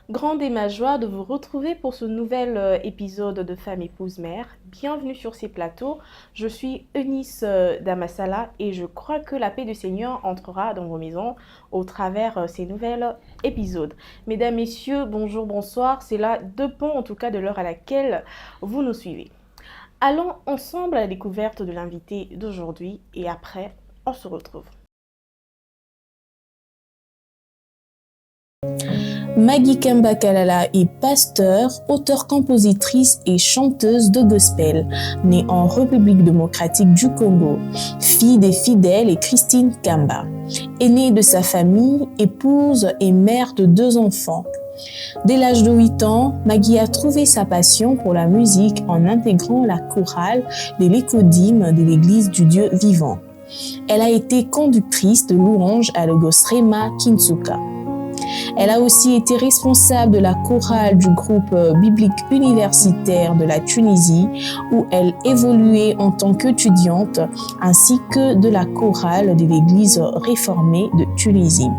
Grande est ma joie de vous retrouver pour ce nouvel épisode de Femme épouse mère. Bienvenue sur ces plateaux. Je suis Eunice Damassala et je crois que la paix du Seigneur entrera dans vos maisons au travers ces nouveaux épisodes. Mesdames, Messieurs, bonjour, bonsoir. C'est là deux ponts en tout cas de l'heure à laquelle vous nous suivez. Allons ensemble à la découverte de l'invité d'aujourd'hui et après, on se retrouve. Maggie Kamba Kalala est pasteur, auteure-compositrice et chanteuse de gospel, née en République démocratique du Congo, fille des fidèles et Christine Kamba. Aînée de sa famille, épouse et mère de 2 enfants. Dès l'âge de 8 ans, Maggie a trouvé sa passion pour la musique en intégrant la chorale de l'écodyme de l'Église du Dieu vivant. Elle a été conductrice de louanges à Logos Rema Kinsuka. Elle a aussi été responsable de la chorale du groupe biblique universitaire de la Tunisie, où elle évoluait en tant qu'étudiante, ainsi que de la chorale de l'Église réformée de Tunisie.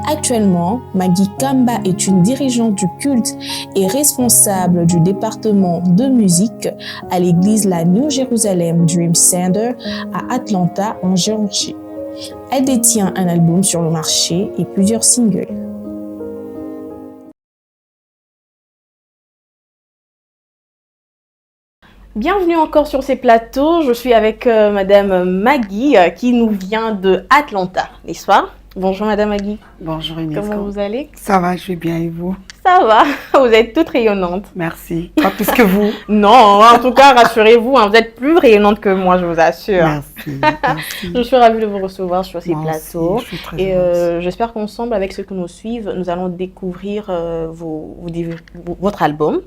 Actuellement, Maggie Kamba est une dirigeante du culte et responsable du département de musique à l'église la New Jerusalem Dream Center à Atlanta, en Géorgie. Elle détient un album sur le marché et plusieurs singles. Bienvenue encore sur ces plateaux. Je suis avec Madame Maggie qui nous vient de Atlanta, n'est-ce pas? Bonjour Madame Maggie. Bonjour Eunice. Comment vous allez? Ça va, je vais bien et vous? Ça va, vous êtes toute rayonnante. Merci. Pas plus que vous. Non, en tout cas, rassurez-vous, vous êtes plus rayonnante que moi, je vous assure. Merci. Je suis ravie de vous recevoir sur ces Moi plateaux. aussi, je suis très Et heureuse. j'espère qu'ensemble, avec ceux qui nous suivent, nous allons découvrir votre album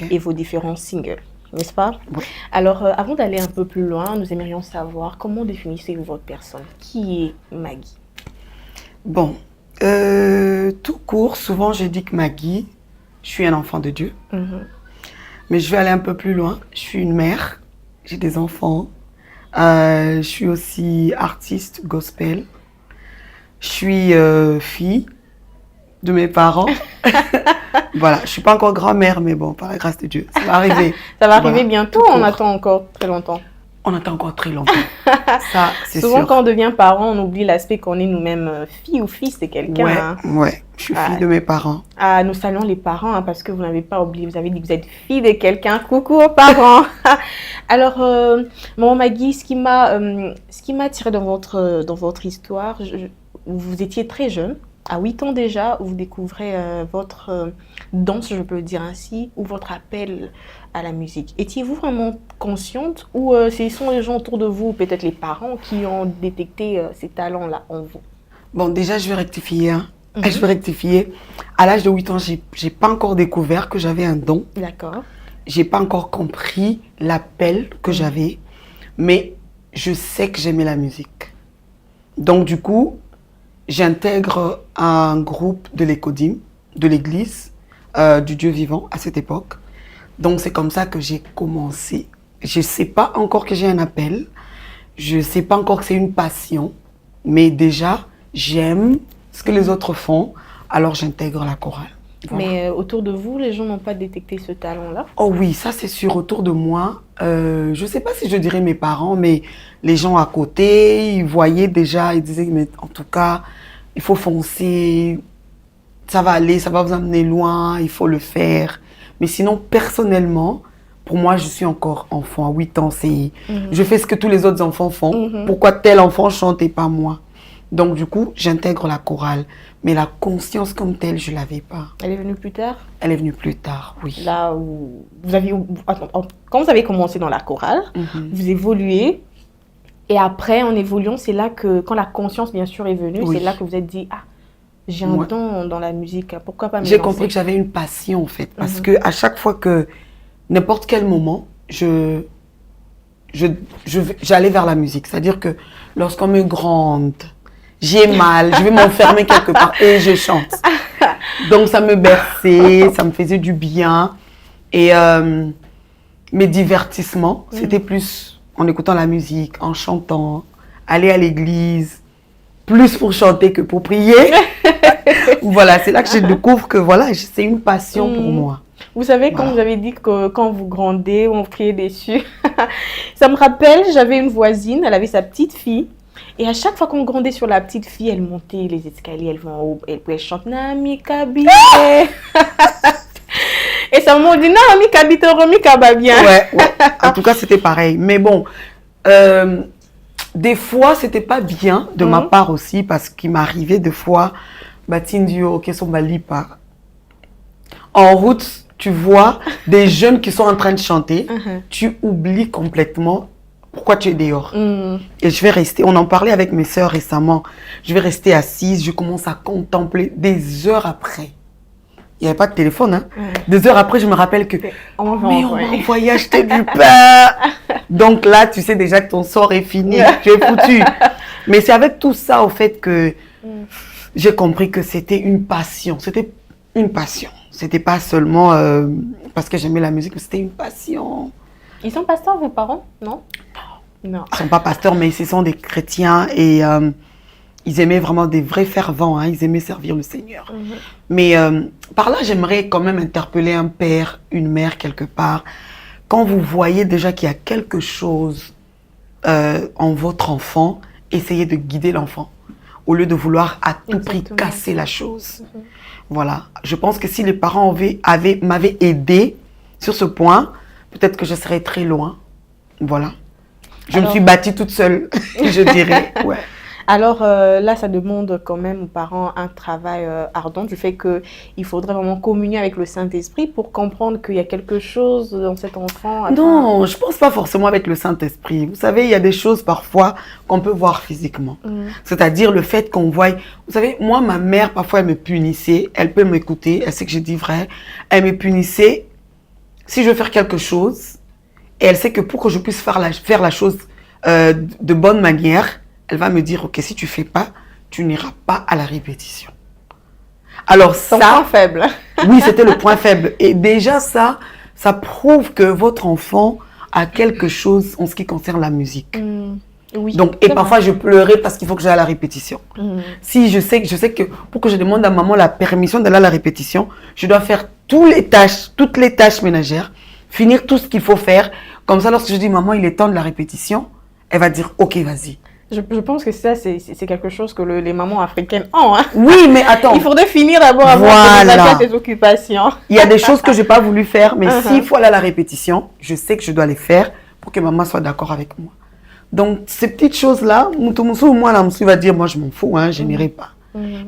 et vos différents singles. N'est-ce pas? Oui. Alors, avant d'aller un peu plus loin, nous aimerions savoir comment définissez-vous votre personne? Qui est Maggie? Bon, tout court, souvent je dis que Maggie, je suis un enfant de Dieu. Mais je vais aller un peu plus loin. Je suis une mère, j'ai des enfants. Je suis aussi artiste gospel. Je suis fille de mes parents. Voilà, je ne suis pas encore grand-mère, mais bon, par la grâce de Dieu, ça va arriver. Ça va arriver Voilà, bientôt, tout on court. attend encore très longtemps. On attend encore très longtemps. Ça, c'est sûr. Souvent, quand on devient parent, on oublie l'aspect qu'on est nous-mêmes fille ou fils de quelqu'un. Ouais, Hein. ouais, je suis fille de mes parents. Ah, nous saluons les parents hein, parce que vous n'avez pas oublié, vous avez dit que vous êtes fille de quelqu'un. Coucou aux parents. Alors, maman Maggie, ce qui m'a attiré dans votre histoire, vous étiez très jeune. À 8 ans déjà, vous découvrez votre danse, je peux le dire ainsi, ou votre appel à la musique. Étiez-vous vraiment consciente ou ce sont les gens autour de vous, peut-être les parents, qui ont détecté ces talents-là en vous? Bon, déjà, je vais rectifier. Je vais rectifier. À l'âge de 8 ans, j'ai pas encore découvert que j'avais un don. D'accord. J'ai pas encore compris l'appel que j'avais. Mais je sais que j'aimais la musique. Donc, du coup, j'intègre un groupe de l'écodyme, de l'église du Dieu vivant à cette époque. Donc, c'est comme ça que j'ai commencé. Je ne sais pas encore que j'ai un appel. Je ne sais pas encore que c'est une passion. Mais déjà, j'aime ce que les autres font. Alors, j'intègre la chorale. Voilà. Mais autour de vous, les gens n'ont pas détecté ce talent-là? Oh oui, ça c'est sûr. Autour de moi, je ne sais pas si je dirais mes parents, mais les gens à côté, ils voyaient déjà, ils disaient, mais en tout cas, il faut foncer, ça va aller, ça va vous amener loin, il faut le faire. Mais sinon, personnellement, pour moi, je suis encore enfant. À 8 ans, je fais ce que tous les autres enfants font. Pourquoi tel enfant chante et pas moi? Donc, du coup, j'intègre la chorale. Mais la conscience comme telle, je ne l'avais pas. Elle est venue plus tard? Elle est venue plus tard, oui. Là où vous aviez... Quand vous avez commencé dans la chorale, vous évoluez. Et après, en évoluant, c'est là que, quand la conscience, bien sûr, est venue, c'est là que vous vous êtes dit, ah, j'ai un don dans la musique, pourquoi pas me J'ai lancer? compris que j'avais une passion, en fait. Parce que à chaque fois que, n'importe quel moment, j'allais vers la musique. C'est-à-dire que lorsqu'on me gronde, j'ai mal, je vais m'enfermer quelque part et je chante. Donc ça me berçait, ça me faisait du bien. Et mes divertissements, c'était plus en écoutant la musique, en chantant, aller à l'église. plus pour chanter que pour prier. Voilà, c'est là que je découvre que voilà, c'est une passion pour moi. Vous savez, quand vous avez dit que quand vous grandez, on criait dessus, ça me rappelle, j'avais une voisine, elle avait sa petite fille. Et à chaque fois qu'on grandait sur la petite fille, elle montait les escaliers, elle va en haut, elle chante Nami Kabite. Et sa maman dit Nami Kabite, Romi Kababien. Ouais, en tout cas, c'était pareil. Mais bon, des fois, c'était pas bien de ma part aussi, parce qu'il m'arrivait des fois, Batindio, Kesomalipa. En route, tu vois des jeunes qui sont en train de chanter, tu oublies complètement pourquoi tu es dehors. Et je vais rester, on en parlait avec mes sœurs récemment, je vais rester assise, je commence à contempler des heures après. Il n'y avait pas de téléphone, hein. Des heures après, je me rappelle que on m'a envoyé acheter du pain. Donc là, tu sais déjà que ton sort est fini, tu es foutu. Mais c'est avec tout ça, au fait, que j'ai compris que c'était une passion. C'était une passion. C'était pas seulement parce que j'aimais la musique, mais c'était une passion. Ils sont pasteurs, vos parents? Non? Non. Ils ne sont pas pasteurs, mais ce sont des chrétiens et ils aimaient vraiment des vrais fervents. Hein, ils aimaient servir le Seigneur. Mais par là, j'aimerais quand même interpeller un père, une mère quelque part. Quand vous voyez déjà qu'il y a quelque chose en votre enfant, essayez de guider l'enfant au lieu de vouloir à tout prix casser la chose. Voilà. Je pense que si les parents m'avaient aidé sur ce point, peut-être que je serais très loin. Voilà. Je me suis bâtie toute seule, je dirais. Ouais. Alors là, ça demande quand même aux parents un travail ardent du fait qu'il faudrait vraiment communier avec le Saint-Esprit pour comprendre qu'il y a quelque chose dans cet enfant. Non, je ne pense pas forcément avec le Saint-Esprit. Vous savez, il y a des choses parfois qu'on peut voir physiquement. C'est-à-dire le fait qu'on voit... Vous savez, moi, ma mère, parfois, elle me punissait. Elle peut m'écouter, elle sait que je dis vrai. Elle me punissait si je veux faire quelque chose. Et elle sait que pour que je puisse faire la chose de bonne manière, elle va me dire, ok, si tu ne fais pas, tu n'iras pas à la répétition. Alors ça... Point faible. Oui, c'était le point faible. Et déjà ça prouve que votre enfant a quelque chose en ce qui concerne la musique. Oui, donc, et parfois, je pleurais parce qu'il faut que j'aille à la répétition. Si je sais que pour que je demande à maman la permission d'aller à la répétition, je dois faire toutes les tâches ménagères, finir tout ce qu'il faut faire. Comme ça, lorsque je dis, maman, il est temps de la répétition, elle va dire, ok, vas-y. Je pense que ça, c'est quelque chose que les mamans africaines ont. Hein. Oui, mais attends. Il faudrait finir d'abord avant de faire tes occupations. Il y a des choses que je n'ai pas voulu faire, mais s'il faut aller à la répétition, je sais que je dois les faire pour que maman soit d'accord avec moi. Donc, ces petites choses-là, moi, la monsieur va dire, moi, je m'en fous, hein, je n'irai pas.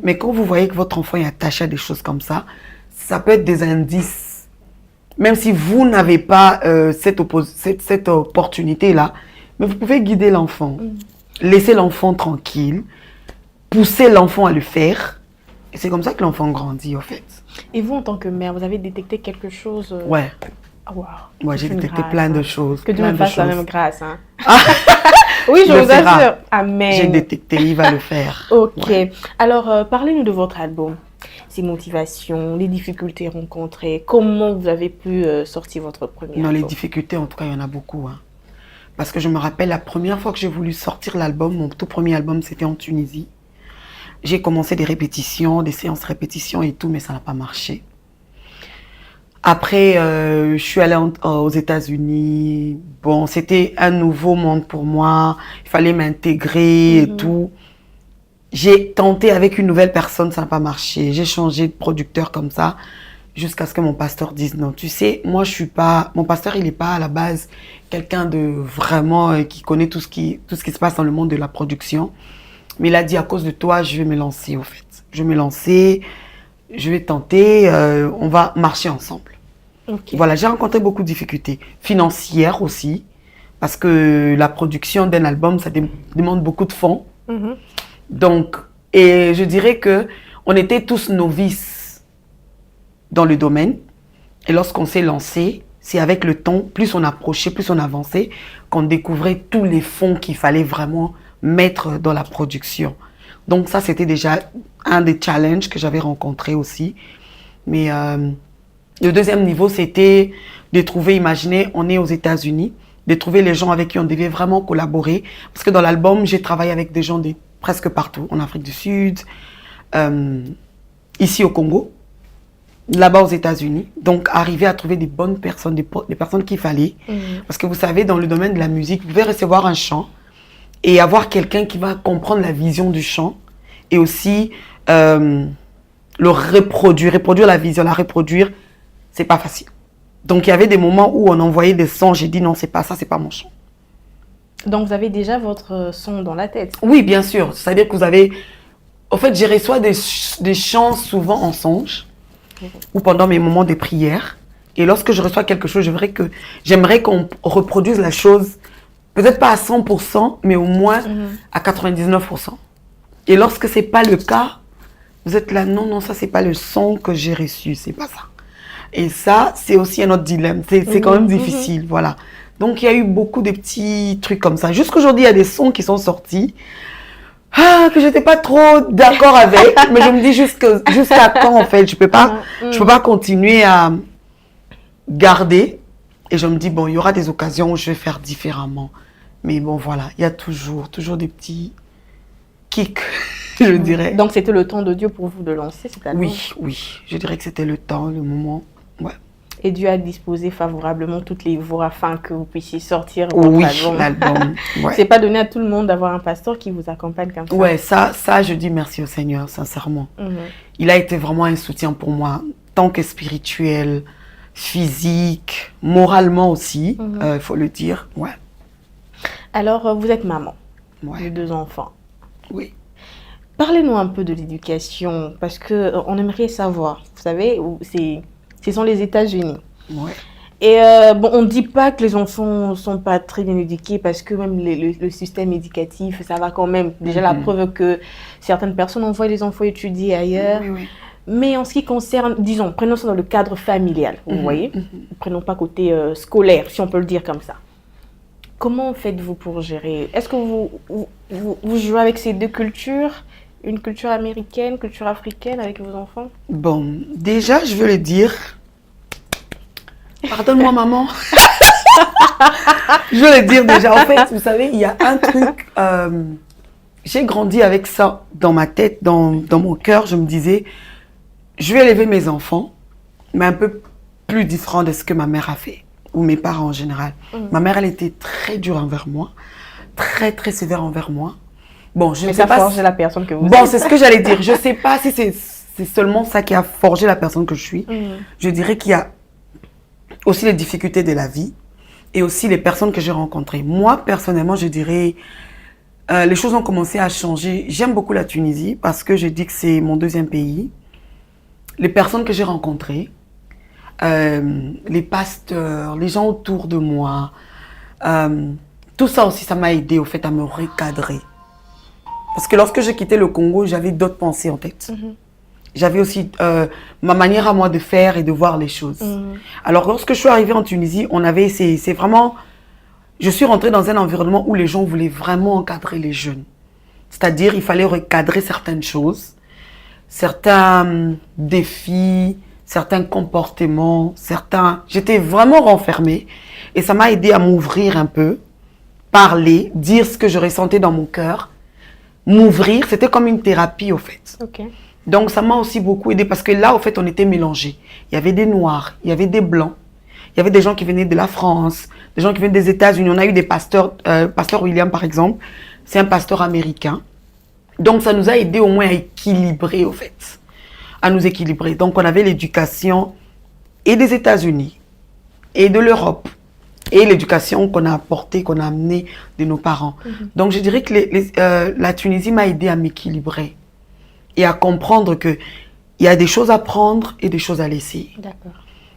Mais quand vous voyez que votre enfant est attaché à des choses comme ça peut être des indices. Même si vous n'avez pas cette opportunité-là, mais vous pouvez guider l'enfant. Laisser l'enfant tranquille, pousser l'enfant à le faire. Et c'est comme ça que l'enfant grandit, en fait. Et vous, en tant que mère, vous avez détecté quelque chose Ouais. Wow. Ouais, j'ai détecté plein de choses. Que Dieu me fasse la même grâce. Hein. Ah. Oui, je vous assure. Amen. J'ai détecté, il va le faire. Ok. Ouais. Alors, parlez-nous de votre album. Ses motivations, les difficultés rencontrées. Comment vous avez pu sortir votre premier album? Les difficultés, en tout cas, il y en a beaucoup. Hein. Parce que je me rappelle, la première fois que j'ai voulu sortir l'album, mon tout premier album, c'était en Tunisie. J'ai commencé des répétitions, des séances répétitions et tout, mais ça n'a pas marché. Après, je suis allée aux États-Unis. Bon, c'était un nouveau monde pour moi. Il fallait m'intégrer et tout. J'ai tenté avec une nouvelle personne, ça n'a pas marché. J'ai changé de producteur comme ça. Jusqu'à ce que mon pasteur dise non. Tu sais, moi, je suis pas... Mon pasteur, il n'est pas à la base quelqu'un de vraiment... qui connaît tout ce qui se passe dans le monde de la production. Mais il a dit, à cause de toi, je vais me lancer, au fait. Je vais me lancer, je vais tenter, on va marcher ensemble. Okay. Voilà, j'ai rencontré beaucoup de difficultés. Financières aussi, parce que la production d'un album, ça demande beaucoup de fonds. Donc, et je dirais qu'on était tous novices dans le domaine. Et lorsqu'on s'est lancé, c'est avec le temps, plus on approchait, plus on avançait, qu'on découvrait tous les fonds qu'il fallait vraiment mettre dans la production. Donc ça, c'était déjà un des challenges que j'avais rencontrés aussi. Mais le deuxième niveau, c'était de trouver, imaginez, on est aux États-Unis, de trouver les gens avec qui on devait vraiment collaborer. Parce que dans l'album, j'ai travaillé avec des gens presque partout, en Afrique du Sud, ici au Congo, là-bas aux États-Unis. Donc, arriver à trouver des bonnes personnes, des personnes qu'il fallait. Parce que vous savez, dans le domaine de la musique, vous pouvez recevoir un chant et avoir quelqu'un qui va comprendre la vision du chant et aussi le reproduire la vision, la reproduire, c'est pas facile. Donc, il y avait des moments où on envoyait des sons, j'ai dit non, c'est pas ça, c'est pas mon chant. Donc, vous avez déjà votre son dans la tête? Oui, bien sûr. C'est-à-dire que vous avez... En fait, je reçois des chants souvent en songe ou pendant mes moments de prière. Et lorsque je reçois quelque chose, j'aimerais qu'on reproduise la chose, peut-être pas à 100%, mais au moins à 99%. Et lorsque c'est pas le cas, vous êtes là, non, ça c'est pas le son que j'ai reçu, c'est pas ça. Et ça, c'est aussi un autre dilemme. C'est quand même difficile, voilà. Donc, il y a eu beaucoup de petits trucs comme ça. Jusqu'aujourd'hui, il y a des sons qui sont sortis que je n'étais pas trop d'accord avec. Mais je me dis jusqu'à quand, en fait, je peux pas continuer à garder. Et je me dis, bon, il y aura des occasions où je vais faire différemment. Mais bon, voilà, il y a toujours des petits kicks, je dirais. Donc, c'était le temps de Dieu pour vous de lancer cet album? Oui, je dirais que c'était le temps, le moment, ouais. Et Dieu a disposé favorablement toutes les voies afin que vous puissiez sortir votre album. Oui, l'album. Ouais. C'est pas donné à tout le monde d'avoir un pasteur qui vous accompagne comme ça. Ouais, ça, je dis merci au Seigneur, sincèrement. Il a été vraiment un soutien pour moi, tant que spirituel, physique, moralement aussi, il faut le dire. Ouais. Alors, vous êtes maman de 2 enfants. Oui. Parlez-nous un peu de l'éducation, parce qu'on aimerait savoir. Vous savez, ce sont les États-Unis. Ouais. Et bon, on ne dit pas que les enfants ne sont pas très bien éduqués parce que même le système éducatif, ça va quand même. Déjà, la preuve que certaines personnes envoient les enfants étudier ailleurs. Oui. Mais en ce qui concerne, disons, prenons ça dans le cadre familial, vous voyez. Prenons pas côté scolaire, si on peut le dire comme ça. Comment faites-vous pour gérer? Est-ce que vous jouez avec ces deux cultures? Une culture américaine, culture africaine avec vos enfants? Bon, déjà, je veux le dire. Pardonne-moi, maman. Je veux le dire déjà. En fait, vous savez, il y a un truc. J'ai grandi avec ça dans ma tête, dans mon cœur. Je me disais, je vais élever mes enfants, mais un peu plus différent de ce que ma mère a fait, ou mes parents en général. Ma mère, elle était très dure envers moi, très, très sévère envers moi. Bon, je ne sais pas. Forgé la personne que vous êtes. Bon, c'est ce que j'allais dire. Je ne sais pas si c'est seulement ça qui a forgé la personne que je suis. Je dirais qu'il y a aussi les difficultés de la vie et aussi les personnes que j'ai rencontrées. Moi, personnellement, je dirais, les choses ont commencé à changer. J'aime beaucoup la Tunisie parce que je dis que c'est mon deuxième pays. Les personnes que j'ai rencontrées, les pasteurs, les gens autour de moi, tout ça aussi, ça m'a aidé au fait à me recadrer. Parce que lorsque j'ai quitté le Congo, j'avais d'autres pensées en tête. J'avais aussi ma manière à moi de faire et de voir les choses. Alors, lorsque je suis arrivée en Tunisie, c'est vraiment... Je suis rentrée dans un environnement où les gens voulaient vraiment encadrer les jeunes. C'est-à-dire, il fallait recadrer certaines choses, certains défis, certains comportements, J'étais vraiment renfermée et ça m'a aidé à m'ouvrir un peu, parler, dire ce que je ressentais dans mon cœur. M'ouvrir, c'était comme une thérapie au fait. Donc ça m'a aussi beaucoup aidé parce que là au fait on était mélangés. Il y avait des noirs, il y avait des blancs, il y avait des gens qui venaient de la France, des gens qui venaient des États-Unis. On a eu des pasteurs, pasteur William par exemple, c'est un pasteur américain. Donc ça nous a aidé au moins à équilibrer au fait, à nous équilibrer. Donc on avait l'éducation et des États-Unis et de l'Europe. Et l'éducation qu'on a apportée, qu'on a amenée de nos parents. Donc, je dirais que la Tunisie m'a aidé à m'équilibrer et à comprendre qu'il y a des choses à prendre et des choses à laisser.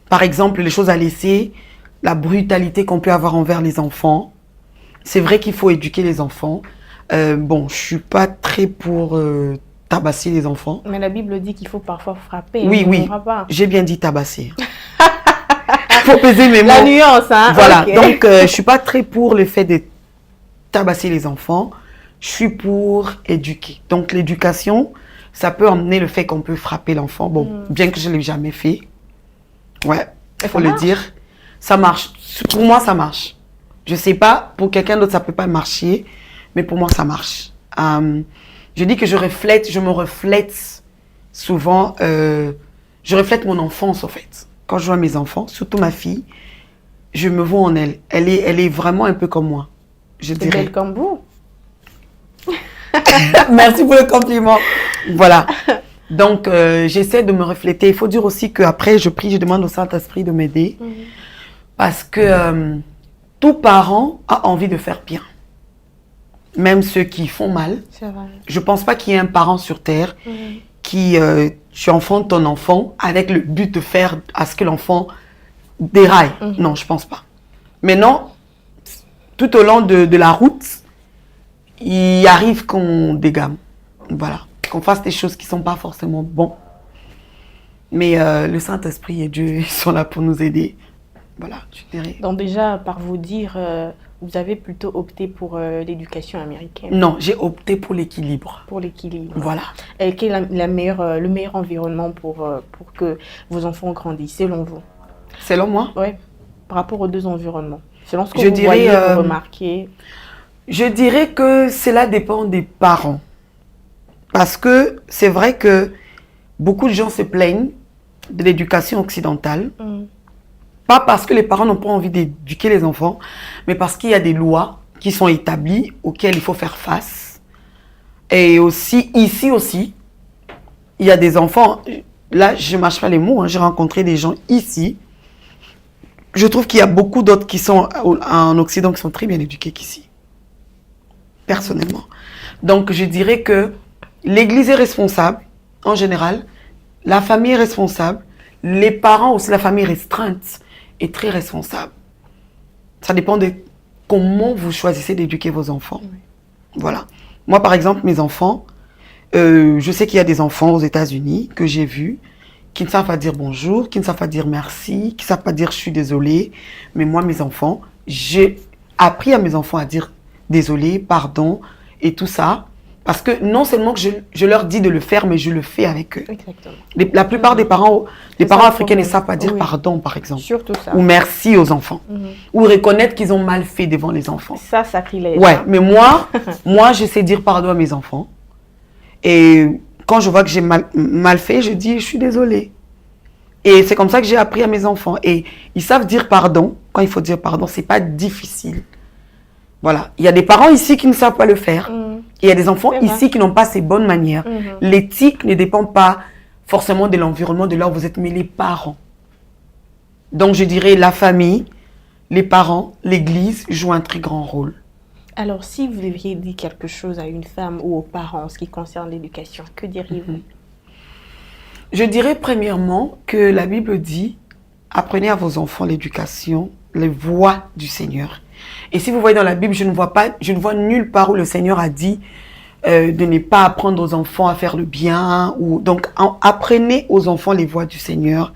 Par exemple, les choses à laisser, la brutalité qu'on peut avoir envers les enfants. C'est vrai qu'il faut éduquer les enfants. Bon, je ne suis pas très pour tabasser les enfants. Mais la Bible dit qu'il faut parfois frapper. Oui, j'ai bien dit tabasser. Faut peser mes mots. La nuance, hein. Voilà, donc je suis pas très pour le fait de tabasser les enfants. Je suis pour éduquer. Donc l'éducation, ça peut emmener le fait qu'on peut frapper l'enfant. Bon, bien que je l'ai jamais fait. Ouais, il faut le dire. Ça marche. Pour moi, ça marche. Je sais pas, pour quelqu'un d'autre, ça peut pas marcher. Mais pour moi, ça marche. Je dis que je me reflète souvent, je reflète mon enfance en fait. Quand je vois mes enfants, surtout ma fille, je me vois en elle. Elle est vraiment un peu comme moi, je C'est dirais. belle comme vous. Merci pour le compliment. Voilà. Donc, j'essaie de me refléter. Il faut dire aussi qu'après, je prie, je demande au Saint-Esprit de m'aider. Parce que tout parent a envie de faire bien. Même ceux qui font mal. C'est vrai. Je ne pense pas qu'il y ait un parent sur Terre qui, tu enfantes ton enfant avec le but de faire à ce que l'enfant déraille. Non, je ne pense pas. Maintenant, tout au long de la route, il arrive qu'on dégamme. Voilà. Qu'on fasse des choses qui ne sont pas forcément bonnes. Mais le Saint-Esprit et Dieu ils sont là pour nous aider. Voilà, je dirais. Donc déjà, par vous dire, vous avez plutôt opté pour l'éducation américaine. Non, j'ai opté pour l'équilibre. Pour l'équilibre. Voilà. Et quel est le meilleur environnement pour que vos enfants grandissent, selon vous? Selon moi? Oui, par rapport aux deux environnements. Selon ce que Je vous dirais, voyez, vous remarquez. Je dirais que cela dépend des parents. Parce que c'est vrai que beaucoup de gens se plaignent de l'éducation occidentale. Pas parce que les parents n'ont pas envie d'éduquer les enfants, mais parce qu'il y a des lois qui sont établies, auxquelles il faut faire face. Et aussi, ici aussi, il y a des enfants, là je ne mâche pas les mots, hein, j'ai rencontré des gens ici. Je trouve qu'il y a beaucoup d'autres qui sont en Occident qui sont très bien éduqués qu'ici. Personnellement. Donc je dirais que l'Église est responsable, en général, la famille est responsable, les parents aussi, la famille restreinte est très responsable. Ça dépend de comment vous choisissez d'éduquer vos enfants. Voilà. Moi, par exemple, mes enfants, je sais qu'il y a des enfants aux États-Unis que j'ai vus qui ne savent pas dire bonjour, qui ne savent pas dire merci, qui ne savent pas dire je suis désolé. Mais moi, mes enfants, j'ai appris à mes enfants à dire désolé, pardon et tout ça. Parce que non seulement que je leur dis de le faire, mais je le fais avec eux. Exactement. La plupart des parents, africains ne savent pas dire pardon, par exemple. Surtout ça. Ou merci aux enfants. Ou reconnaître qu'ils ont mal fait devant les enfants. Ça sacrilège. Ouais, mais moi, je sais dire pardon à mes enfants. Et quand je vois que j'ai mal fait, je dis je suis désolée. Et c'est comme ça que j'ai appris à mes enfants. Et ils savent dire pardon. Quand il faut dire pardon, c'est pas difficile. Voilà. Il y a des parents ici qui ne savent pas le faire. Et il y a des enfants ici qui n'ont pas ces bonnes manières. L'éthique ne dépend pas forcément de l'environnement de là où vous êtes, mais les parents. Donc je dirais la famille, les parents, l'église jouent un très grand rôle. Alors si vous deviez dire quelque chose à une femme ou aux parents en ce qui concerne l'éducation, que diriez-vous? Je dirais premièrement que la Bible dit, apprenez à vos enfants l'éducation, les voies du Seigneur. Et si vous voyez dans la Bible, je ne vois nulle part où le Seigneur a dit de ne pas apprendre aux enfants à faire le bien. Donc, apprenez aux enfants les voies du Seigneur.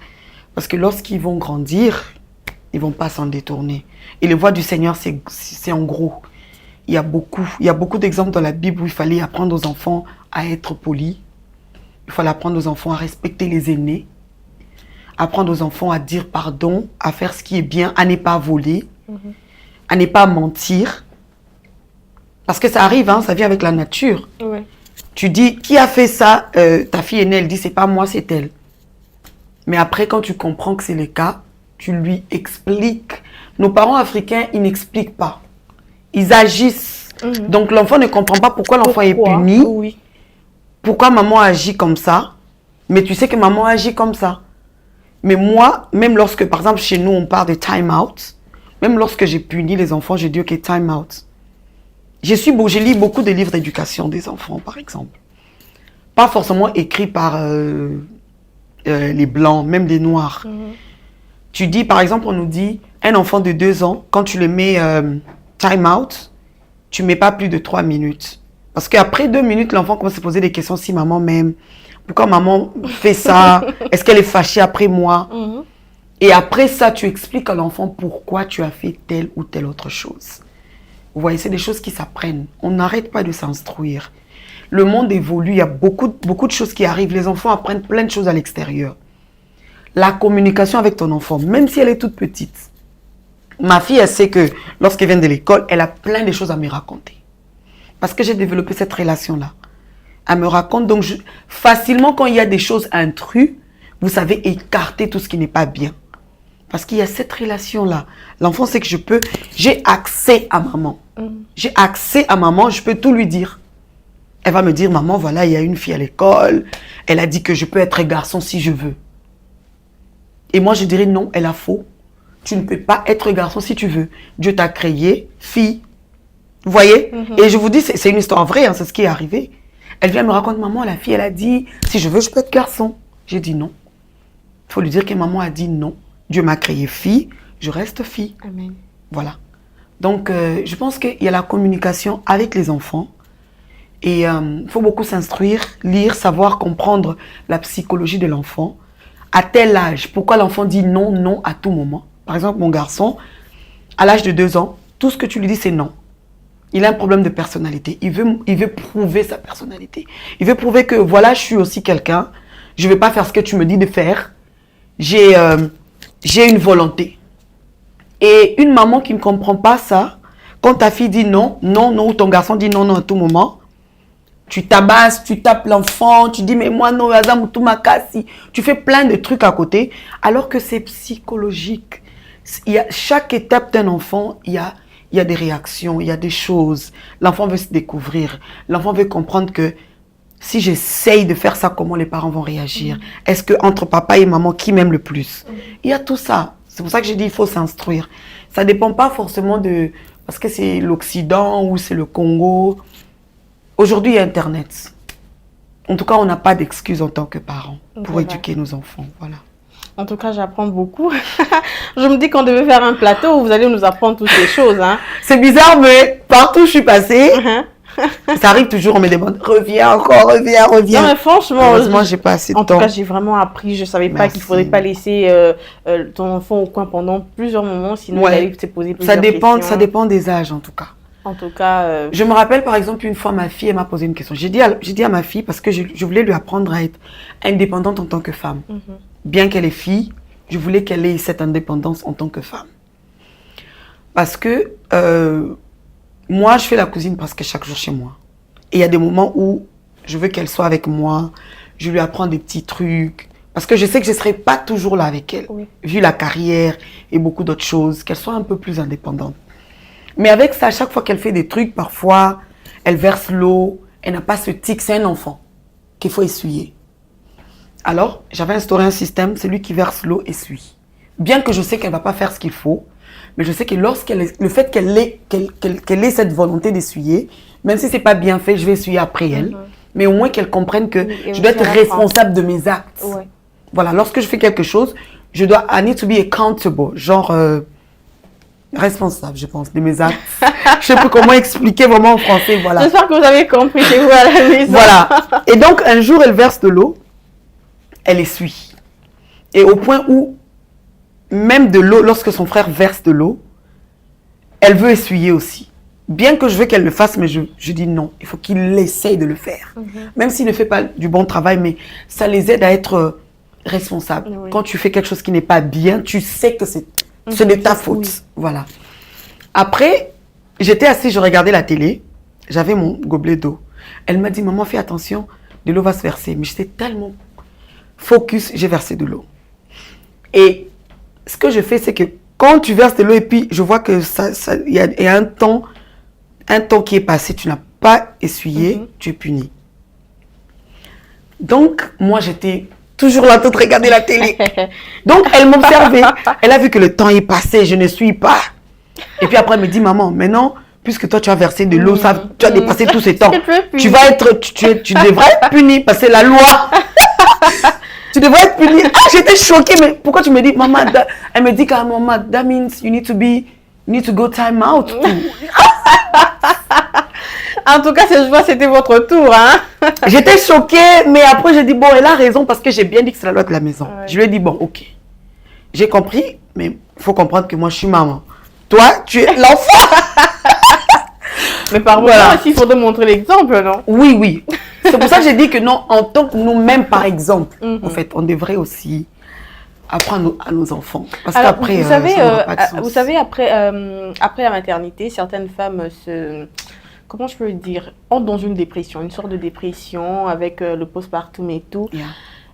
Parce que lorsqu'ils vont grandir, ils ne vont pas s'en détourner. Et les voies du Seigneur, c'est en gros. Il y a beaucoup d'exemples dans la Bible où il fallait apprendre aux enfants à être polis. Il fallait apprendre aux enfants à respecter les aînés. Apprendre aux enfants à dire pardon, à faire ce qui est bien, à ne pas voler. À ne pas mentir. Parce que ça arrive, hein, ça vient avec la nature. Ouais. Tu dis, qui a fait ça? Ta fille aînée, elle dit, c'est pas moi, c'est elle. Mais après, quand tu comprends que c'est le cas, tu lui expliques. Nos parents africains, ils n'expliquent pas. Ils agissent. Donc l'enfant ne comprend pas pourquoi l'enfant est puni. Oui. Pourquoi maman agit comme ça. Mais tu sais que maman agit comme ça. Mais moi, même lorsque, par exemple, chez nous, on parle de time out, même lorsque j'ai puni les enfants, j'ai dit, OK, time out. Je lis beaucoup de livres d'éducation des enfants, par exemple. Pas forcément écrits par les blancs, même des noirs. Tu dis, par exemple, on nous dit, un enfant de 2 ans, quand tu le mets time out, tu ne mets pas plus de 3 minutes. Parce qu'après 2 minutes, l'enfant commence à se poser des questions, si maman m'aime, pourquoi maman fait ça, est-ce qu'elle est fâchée après moi? Et après ça, tu expliques à l'enfant pourquoi tu as fait telle ou telle autre chose. Vous voyez, c'est des choses qui s'apprennent. On n'arrête pas de s'instruire. Le monde évolue, il y a beaucoup de choses qui arrivent. Les enfants apprennent plein de choses à l'extérieur. La communication avec ton enfant, même si elle est toute petite. Ma fille, elle sait que lorsqu'elle vient de l'école, elle a plein de choses à me raconter. Parce que j'ai développé cette relation-là. Elle me raconte. Donc, facilement, quand il y a des choses intrus, vous savez écarter tout ce qui n'est pas bien. Parce qu'il y a cette relation-là. L'enfant sait que j'ai accès à maman. J'ai accès à maman, je peux tout lui dire. Elle va me dire, maman, voilà, il y a une fille à l'école. Elle a dit que je peux être garçon si je veux. Et moi, je dirais, non, elle a faux. Tu ne peux pas être garçon si tu veux. Dieu t'a créé fille. Vous voyez? Et je vous dis, c'est une histoire vraie, hein, c'est ce qui est arrivé. Elle vient me raconter, maman, la fille, elle a dit, si je veux, je peux être garçon. J'ai dit non. Il faut lui dire que maman a dit non. Dieu m'a créé fille, je reste fille. Amen. Voilà. Donc, je pense qu'il y a la communication avec les enfants. Et il faut beaucoup s'instruire, lire, savoir comprendre la psychologie de l'enfant. À tel âge, pourquoi l'enfant dit non, non à tout moment. Par exemple, mon garçon, à l'âge de 2 ans, tout ce que tu lui dis, c'est non. Il a un problème de personnalité. Il veut prouver sa personnalité. Il veut prouver que, voilà, je suis aussi quelqu'un. Je ne vais pas faire ce que tu me dis de faire. J'ai une volonté. Et une maman qui ne comprend pas ça, quand ta fille dit non, non, non, ou ton garçon dit non, non à tout moment, tu tabasses, tu tapes l'enfant, tu dis mais moi non, tout ma cassi. Tu fais plein de trucs à côté, alors que c'est psychologique. Chaque étape d'un enfant, il y a des réactions, il y a des choses. L'enfant veut se découvrir. L'enfant veut comprendre que si j'essaye de faire ça, comment les parents vont réagir? Est-ce que entre papa et maman, qui m'aime le plus? Il y a tout ça. C'est pour ça que j'ai dit il faut s'instruire. Ça ne dépend pas forcément de... Parce que c'est l'Occident ou c'est le Congo. Aujourd'hui, il y a Internet. En tout cas, on n'a pas d'excuses en tant que parents pour éduquer nos enfants. Voilà. En tout cas, j'apprends beaucoup. Je me dis qu'on devait faire un plateau où vous allez nous apprendre toutes ces choses. Hein. C'est bizarre, mais partout où je suis passée, ça arrive toujours, on me demande, reviens encore, reviens. Non, mais franchement, moi, j'ai pas assez de temps. En tout cas, j'ai vraiment appris. Je ne savais pas qu'il ne faudrait pas laisser ton enfant au coin pendant plusieurs moments, sinon il allait se poser plusieurs questions. Ça dépend des âges, en tout cas. En tout cas... Je me rappelle, par exemple, une fois, ma fille, elle m'a posé une question. J'ai dit à ma fille, parce que je voulais lui apprendre à être indépendante en tant que femme. Bien qu'elle est fille, je voulais qu'elle ait cette indépendance en tant que femme. Parce que moi, je fais la cousine presque chaque jour chez moi. Et il y a des moments où je veux qu'elle soit avec moi, je lui apprends des petits trucs. Parce que je sais que je ne serai pas toujours là avec elle, vu la carrière et beaucoup d'autres choses, qu'elle soit un peu plus indépendante. Mais avec ça, à chaque fois qu'elle fait des trucs, parfois, elle verse l'eau, elle n'a pas ce tic, c'est un enfant qu'il faut essuyer. Alors, j'avais instauré un système, celui qui verse l'eau essuie. Bien que je sais qu'elle ne va pas faire ce qu'il faut, mais je sais que le fait qu'elle ait cette volonté d'essuyer, même si ce n'est pas bien fait, je vais essuyer après elle. Mais au moins qu'elle comprenne que je dois être responsable de mes actes. Voilà, lorsque je fais quelque chose, I need to be accountable, genre responsable, je pense, de mes actes. Je ne sais pas comment expliquer vraiment en français, voilà. J'espère que vous avez compris chez vous à la maison. Voilà. Et donc, un jour, elle verse de l'eau, elle essuie. Et au point où, même de l'eau, lorsque son frère verse de l'eau, elle veut essuyer aussi. Bien que je veux qu'elle le fasse, mais je dis non, il faut qu'il essaye de le faire. Même s'il ne fait pas du bon travail, mais ça les aide à être responsables. Quand tu fais quelque chose qui n'est pas bien, tu sais que c'est de ta faute. Voilà. Après, j'étais assise, je regardais la télé, j'avais mon gobelet d'eau. Elle m'a dit, maman, fais attention, de l'eau va se verser. Mais j'étais tellement focus, j'ai versé de l'eau. Et ce que je fais, c'est que quand tu verses de l'eau et puis je vois que il y a un temps qui est passé, tu n'as pas essuyé, tu es puni. Donc, moi, j'étais toujours là, en train de regarder la télé. Donc, elle m'observait. Elle a vu que le temps est passé, je ne suis pas. Et puis après, elle me dit, maman, maintenant, puisque toi, tu as versé de l'eau, tu as dépassé tous ces temps. Tu devrais être puni, parce que c'est la loi. Tu devrais être puni. Ah, j'étais choquée, mais pourquoi tu me dis, maman, elle me dit quand maman, that means you need to go time out. En tout cas, je vois c'était votre tour. Hein? J'étais choquée, mais après, j'ai dit, bon, elle a raison parce que j'ai bien dit que c'est la loi de la maison. Je lui ai dit, bon, ok. J'ai compris, mais il faut comprendre que moi, je suis maman. Toi, tu es l'enfant. Mais par moi aussi, il faudrait montrer l'exemple, non? Oui, oui. C'est pour ça que j'ai dit que non, en tant que nous-mêmes, par exemple, en fait, on devrait aussi apprendre à nos enfants. Parce qu'après, vous savez, après la maternité, certaines femmes comment je peux le dire, entre dans une dépression, une sorte de dépression avec le postpartum et tout. Yeah.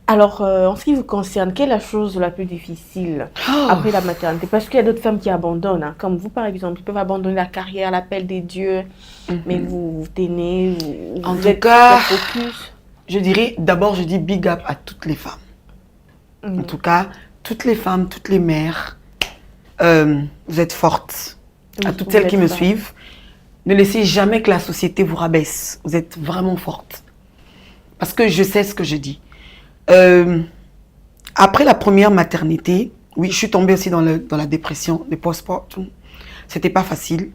Alors, en ce qui vous concerne, quelle est la chose la plus difficile après la maternité? Parce qu'il y a d'autres femmes qui abandonnent, hein, comme vous par exemple, qui peuvent abandonner la carrière, l'appel des dieux, mais vous tenez, En vous tout êtes cas, focus. je dirais, d'abord, je dis big up à toutes les femmes. En tout cas, toutes les femmes, toutes les mères, vous êtes fortes. À Oui, toutes vous celles qui êtes me fortes. suivent, ne laissez jamais que la société vous rabaisse. Vous êtes vraiment fortes. Parce que je sais ce que je dis. Après la première maternité, oui, je suis tombée aussi dans la dépression, le postpartum. C'était pas facile.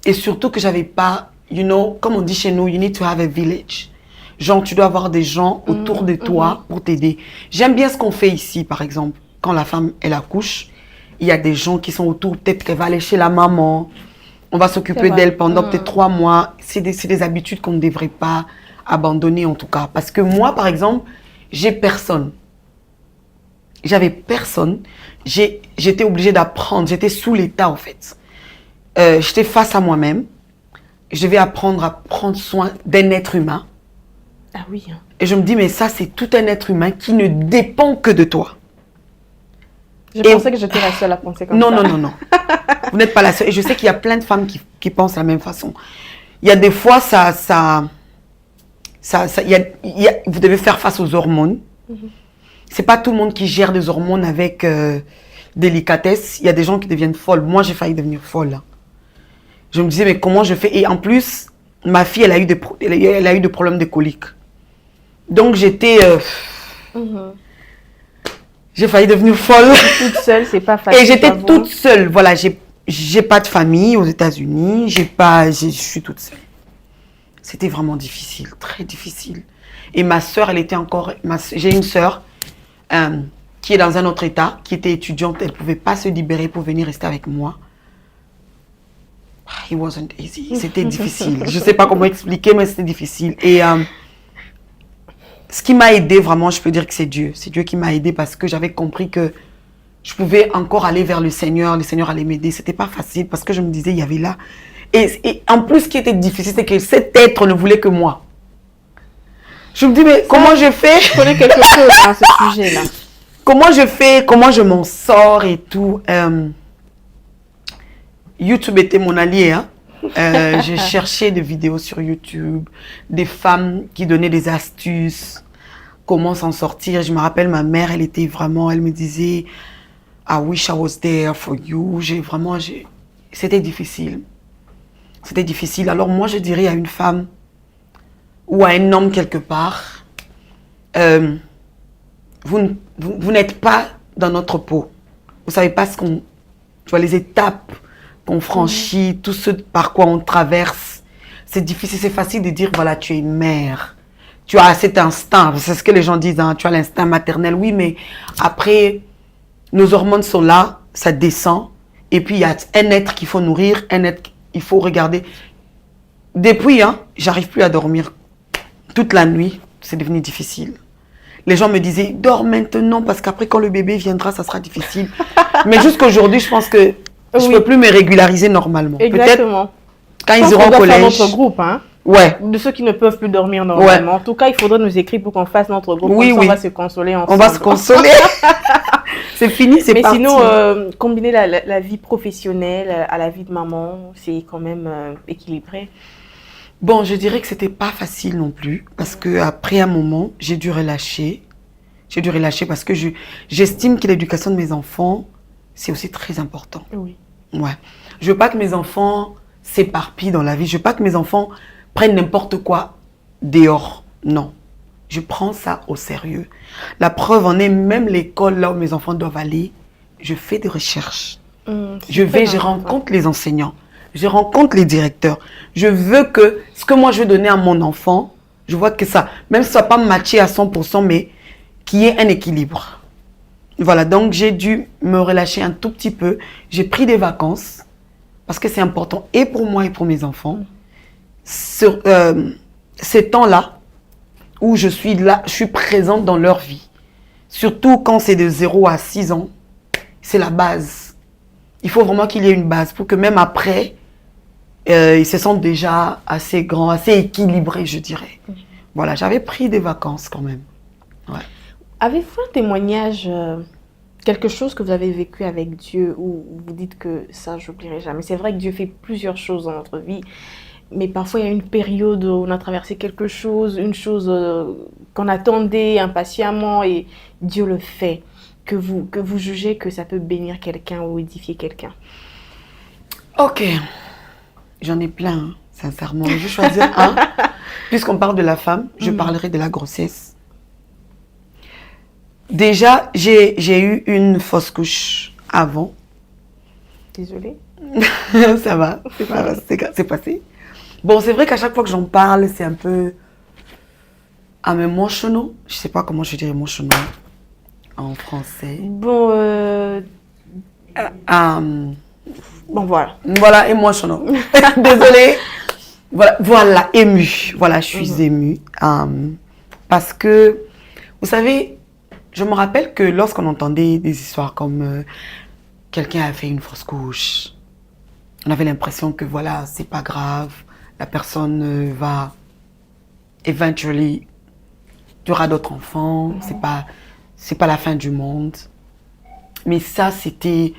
Et surtout que j'avais pas, you know, comme on dit chez nous, you need to have a village. Genre, tu dois avoir des gens autour de toi pour t'aider. J'aime bien ce qu'on fait ici, par exemple. Quand la femme, elle accouche, il y a des gens qui sont autour. Peut-être qu'elle va aller chez la maman. On va s'occuper d'elle pendant peut-être 3 mois. C'est des habitudes qu'on ne devrait pas abandonner, en tout cas. Parce que moi, par exemple, j'ai personne. J'avais personne. J'étais obligée d'apprendre. J'étais sous l'état, en fait. J'étais face à moi-même. Je devais apprendre à prendre soin d'un être humain. Ah oui. Hein. Et je me dis, mais ça, c'est tout un être humain qui ne dépend que de toi. Je pensais que j'étais la seule à penser comme Non, ça. non, non, non. Vous n'êtes pas la seule. Et je sais qu'il y a plein de femmes qui pensent de la même façon. Il y a des fois, vous devez faire face aux hormones. C'est pas tout le monde qui gère des hormones avec délicatesse. Il y a des gens qui deviennent folles. Moi, j'ai failli devenir folle. Je me disais, mais comment je fais? Et en plus, ma fille, elle a eu des problèmes de colique. Donc, j'étais... J'ai failli devenir folle. Toute seule, c'est pas facile. Et j'étais j'avoue. toute seule. Voilà, j'ai pas de famille aux États-Unis. Je suis toute seule. C'était vraiment difficile, très difficile. Et ma sœur, elle était encore... J'ai une sœur qui est dans un autre état, qui était étudiante. Elle pouvait pas se libérer pour venir rester avec moi. It wasn't easy. C'était difficile. Je sais pas comment expliquer, mais c'était difficile. Et ce qui m'a aidé vraiment, je peux dire que c'est Dieu. C'est Dieu qui m'a aidé parce que j'avais compris que je pouvais encore aller vers le Seigneur allait m'aider. C'était pas facile parce que je me disais, il y avait là. Et en plus, ce qui était difficile, c'est que cet être ne voulait que moi. Je me dis, mais comment je fais? Je connais quelque chose à ce sujet-là. Comment je fais? Comment je m'en sors et tout? YouTube était mon allié. Hein? J'ai cherché des vidéos sur YouTube, des femmes qui donnaient des astuces, comment s'en sortir. Je me rappelle, ma mère, elle me disait, I wish I was there for you. C'était difficile. C'était difficile. Alors moi, je dirais à une femme ou à un homme quelque part, vous n'êtes pas dans notre peau. Vous savez pas les étapes qu'on franchit, tout ce par quoi on traverse. C'est difficile, c'est facile de dire, voilà, tu es une mère. Tu as cet instinct, c'est ce que les gens disent, hein, tu as l'instinct maternel. Oui, mais après, nos hormones sont là, ça descend. Et puis, il y a un être qu'il faut nourrir, un être qu'il faut regarder. Depuis, j'arrive plus à dormir toute la nuit. C'est devenu difficile. Les gens me disaient, dors maintenant, parce qu'après, quand le bébé viendra, ça sera difficile. Mais jusqu'aujourd'hui, je pense que je ne peux plus me régulariser normalement. Exactement. Peut-être quand ils iront au collège. Faire notre groupe, hein. Ouais. De ceux qui ne peuvent plus dormir normalement. Ouais. En tout cas, il faudrait nous écrire pour qu'on fasse notre groupe. Oui, Comme ça, oui. on va se consoler ensemble. On va se consoler. C'est fini, c'est parti. Mais sinon, combiner la vie professionnelle à la vie de maman, c'est quand même équilibré. Bon, je dirais que c'était pas facile non plus, parce que après un moment, j'ai dû relâcher. J'ai dû relâcher parce que j'estime que l'éducation de mes enfants, c'est aussi très important. Oui. Ouais. Je veux pas que mes enfants s'éparpillent dans la vie. Je veux pas que mes enfants prennent n'importe quoi dehors. Non. Je prends ça au sérieux. La preuve en est, même l'école là où mes enfants doivent aller, je fais des recherches. Je rencontre les enseignants. Je rencontre les directeurs. Je veux que ce que moi je veux donner à mon enfant, je vois que ça, même si ça ne va pas matcher à 100%, mais qu'il y ait un équilibre. Voilà, donc j'ai dû me relâcher un tout petit peu. J'ai pris des vacances parce que c'est important et pour moi et pour mes enfants. Sur ces temps-là où je suis là, je suis présente dans leur vie. Surtout quand c'est de 0 à 6 ans, c'est la base. Il faut vraiment qu'il y ait une base pour que même après, Ils se sentent déjà assez grands, assez équilibrés, je dirais. Voilà, j'avais pris des vacances quand même. Ouais. Avez-vous un témoignage, quelque chose que vous avez vécu avec Dieu où vous dites que ça, j'oublierai jamais? C'est vrai que Dieu fait plusieurs choses dans notre vie, mais parfois il y a une période où on a traversé quelque chose, une chose qu'on attendait impatiemment et Dieu le fait, que vous jugez que ça peut bénir quelqu'un ou édifier quelqu'un. Ok, j'en ai plein, hein, sincèrement. Je vais choisir un. Puisqu'on parle de la femme, je parlerai de la grossesse. Déjà, j'ai eu une fausse couche avant. Désolée. Ça va, c'est passé. Bon, c'est vrai qu'à chaque fois que j'en parle, c'est un peu emotional. Je sais pas comment je dirais emotional en français. Bon, bon voilà. Voilà, emotional. Désolée. Voilà, émue. Voilà, je suis émue. Parce que, vous savez, je me rappelle que lorsqu'on entendait des histoires comme quelqu'un a fait une fausse couche, on avait l'impression que voilà, c'est pas grave, la personne va eventually, tu auras d'autres enfants, c'est pas la fin du monde. Mais ça, c'était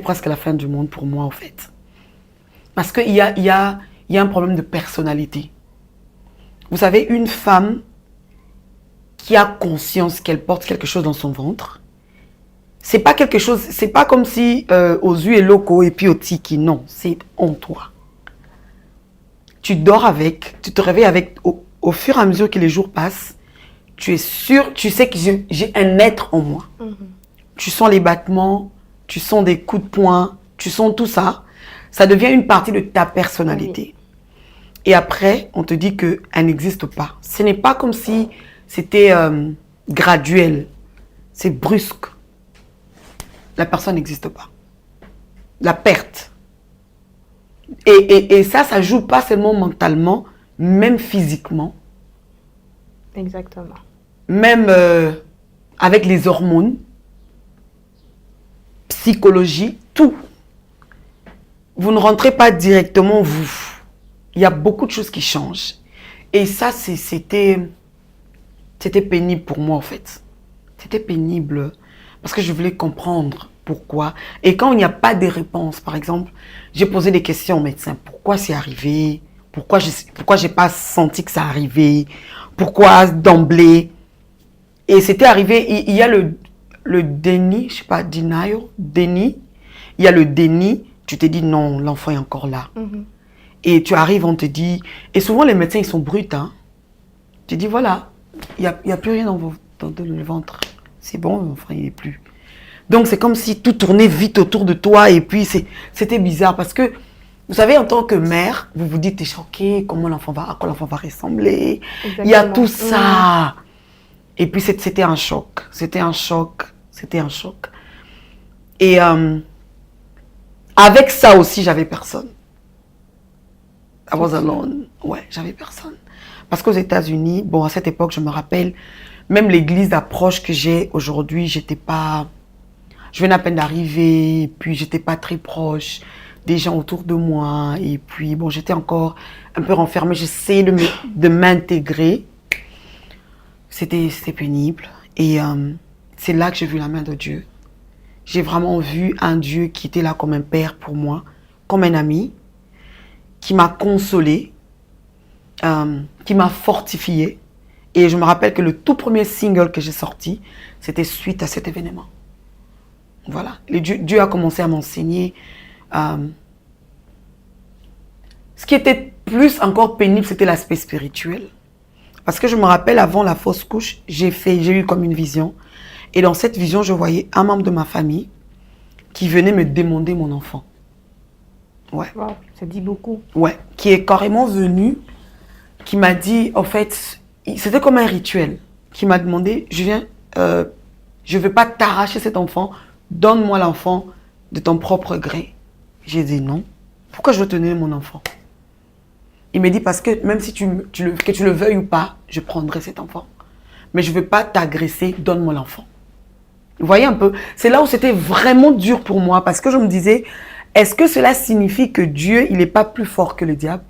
presque la fin du monde pour moi, en fait. Parce qu'il y a un problème de personnalité. Vous savez, une femme qui a conscience qu'elle porte quelque chose dans son ventre, c'est pas quelque chose, c'est pas comme si aux yeux et locaux et puis au tiki, non, c'est en toi. Tu dors avec, tu te réveilles avec, au fur et à mesure que les jours passent, tu es sûr, tu sais que j'ai un être en moi. Tu sens les battements, tu sens des coups de poing, tu sens tout ça. Ça devient une partie de ta personnalité. Et après, on te dit qu'elle n'existe pas. Ce n'est pas comme si c'était graduel. C'est brusque. La personne n'existe pas. La perte. Et ça joue pas seulement mentalement, même physiquement. Exactement. Même avec les hormones, psychologie, tout. Vous ne rentrez pas directement vous. Il y a beaucoup de choses qui changent. Et ça, c'était pénible pour moi, en fait. C'était pénible parce que je voulais comprendre pourquoi. Et quand il n'y a pas de réponse, par exemple, j'ai posé des questions au médecin. Pourquoi c'est arrivé? Pourquoi j'ai pas senti que ça arrivait? Pourquoi d'emblée? Et c'était arrivé, il y a le déni, je sais pas, déni. Il y a le déni, tu te dis non, l'enfant est encore là. Et tu arrives, on te dit, et souvent les médecins ils sont bruts, hein. Tu dis voilà, il y a plus rien dans le ventre. C'est bon, l'enfant il est plus. Donc c'est comme si tout tournait vite autour de toi et puis c'était bizarre parce que, vous savez, en tant que mère, vous vous dites, t'es choquée, à quoi l'enfant va ressembler. Exactement. Il y a tout ça. Et puis c'était un choc. C'était un choc. Et avec ça aussi, j'avais personne. I was alone. Ouais, j'avais personne. Parce qu'aux États-Unis, bon, à cette époque, je me rappelle, même l'église d'approche que j'ai aujourd'hui, je venais à peine d'arriver, puis j'étais pas très proche des gens autour de moi, et puis bon, j'étais encore un peu renfermée, j'essayais de m'intégrer. C'était pénible, et c'est là que j'ai vu la main de Dieu. J'ai vraiment vu un Dieu qui était là comme un père pour moi, comme un ami, qui m'a consolée, qui m'a fortifiée. Et je me rappelle que le tout premier single que j'ai sorti, c'était suite à cet événement. Voilà. Dieu a commencé à m'enseigner. Ce qui était plus encore pénible, c'était l'aspect spirituel. Parce que je me rappelle, avant la fausse couche, j'ai eu comme une vision. Et dans cette vision, je voyais un membre de ma famille qui venait me demander mon enfant. Ouais. Wow, ça dit beaucoup. Ouais. Qui est carrément venu, qui m'a dit, en fait, c'était comme un rituel, qui m'a demandé, je ne veux pas t'arracher cet enfant, donne-moi l'enfant de ton propre gré. J'ai dit non. Pourquoi je veux te donner mon enfant? Il me dit parce que même si que tu le veuilles ou pas, je prendrai cet enfant. Mais je ne veux pas t'agresser, donne-moi l'enfant. Vous voyez un peu? C'est là où c'était vraiment dur pour moi parce que je me disais, est-ce que cela signifie que Dieu, il n'est pas plus fort que le diable?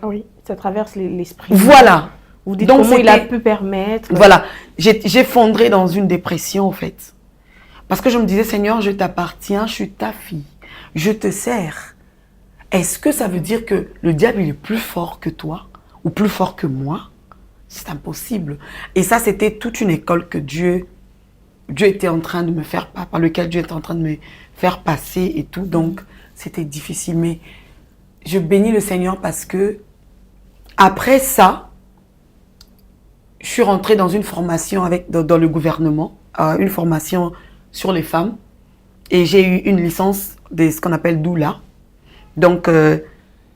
Oui, ça traverse l'esprit. Voilà. Vous dites Donc, comment il a c'était- pu permettre. Voilà. J'ai fondré dans une dépression, en fait. Parce que je me disais, Seigneur, je t'appartiens, je suis ta fille. Je te sers. Est-ce que ça veut dire que le diable, il est plus fort que toi ou plus fort que moi? C'est impossible. Et ça, c'était toute une école que Dieu était en train de me faire, par lequel Dieu était en train de me faire passer et tout. Donc, c'était difficile. Mais je bénis le Seigneur parce que après ça, je suis rentrée dans une formation dans le gouvernement, une formation sur les femmes. Et j'ai eu une licence de ce qu'on appelle doula. Donc,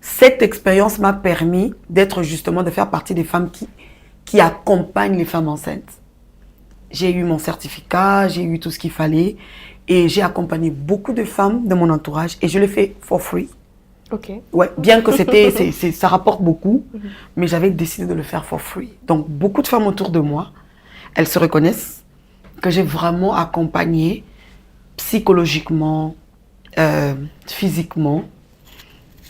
cette expérience m'a permis de faire partie des femmes qui accompagnent les femmes enceintes. J'ai eu mon certificat, j'ai eu tout ce qu'il fallait. Et j'ai accompagné beaucoup de femmes de mon entourage. Et je l'ai fait for free. Ok. Ouais, bien que ça rapporte beaucoup, mais j'avais décidé de le faire for free. Donc, beaucoup de femmes autour de moi, elles se reconnaissent que j'ai vraiment accompagné psychologiquement, physiquement.